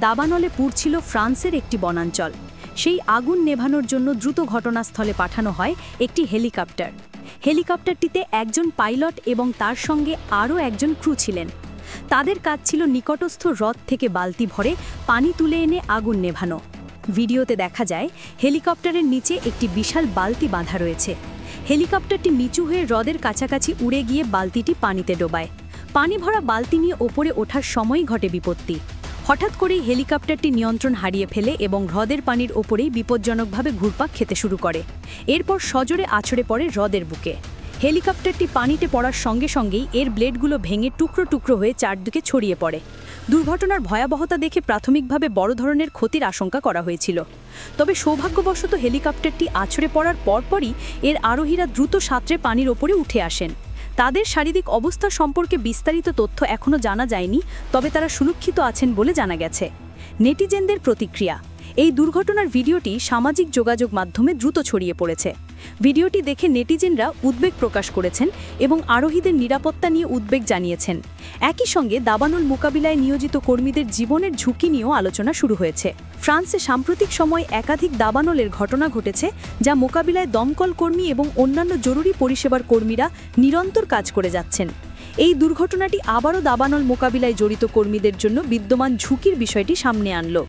দাবানলে পুড়ছিল ফ্রান্সের একটি বনাঞ্চল। সেই আগুন নেভানোর জন্য দ্রুত ঘটনাস্থলে পাঠানো হয় একটি হেলিকপ্টার। হেলিকপ্টারটিতে একজন পাইলট এবং তার সঙ্গে আরও একজন ক্রু ছিলেন। তাদের কাজ ছিল নিকটস্থ হ্রদ থেকে বালতি ভরে পানি তুলে এনে আগুন নেভানো। ভিডিওতে দেখা যায় হেলিকপ্টারের নিচে একটি বিশাল বালতি বাঁধা রয়েছে। হেলিকপ্টারটি নিচু হয়ে হ্রদের কাছাকাছি উড়ে গিয়ে বালতিটি পানিতে ডোবায়। পানি ভরা বালতি নিয়ে ওপরে ওঠার সময়ই ঘটে বিপত্তি। হঠাৎ করেই হেলিকপ্টারটি নিয়ন্ত্রণ হারিয়ে ফেলে এবং হ্রদের পানির ওপরেই বিপজ্জনকভাবে ঘুরপাক খেতে শুরু করে। এরপর সজোরে আছড়ে পড়ে হ্রদের বুকে। হেলিকপ্টারটি পানিতে পড়ার সঙ্গে সঙ্গেই এর ব্লেডগুলো ভেঙে টুকরো টুকরো হয়ে চারদিকে ছড়িয়ে পড়ে। দুর্ঘটনার ভয়াবহতা দেখে প্রাথমিকভাবে বড় ধরনের ক্ষতির আশঙ্কা করা হয়েছিল। তবে সৌভাগ্যবশত হেলিকপ্টারটি আছড়ে পড়ার পরপরই এর আরোহীরা দ্রুত সাঁতরে পানির ওপরে উঠে আসেন। তাদের শারীরিক অবস্থা সম্পর্কে বিস্তারিত তথ্য এখনও জানা যায়নি, তবে তারা সুরক্ষিত আছেন বলে জানা গেছে। নেটিজেনদের প্রতিক্রিয়া। এই দুর্ঘটনার ভিডিওটি সামাজিক যোগাযোগ মাধ্যমে দ্রুত ছড়িয়ে পড়েছে। ভিডিওটি দেখে নেটিজেনরা উদ্বেগ প্রকাশ করেছেন এবং আরোহীদের নিরাপত্তা নিয়ে উদ্বেগ জানিয়েছেন। একই সঙ্গে দাবানল মোকাবিলায় নিয়োজিত কর্মীদের জীবনের ঝুঁকি নিয়েও আলোচনা শুরু হয়েছে। ফ্রান্সে সাম্প্রতিক সময় একাধিক দাবানলের ঘটনা ঘটেছে, যা মোকাবিলায় দমকল কর্মী এবং অন্যান্য জরুরি পরিষেবার কর্মীরা নিরন্তর কাজ করে যাচ্ছেন। এই দুর্ঘটনাটি আবারও দাবানল মোকাবিলায় জড়িত কর্মীদের জন্য বিদ্যমান ঝুঁকির বিষয়টি সামনে আনল।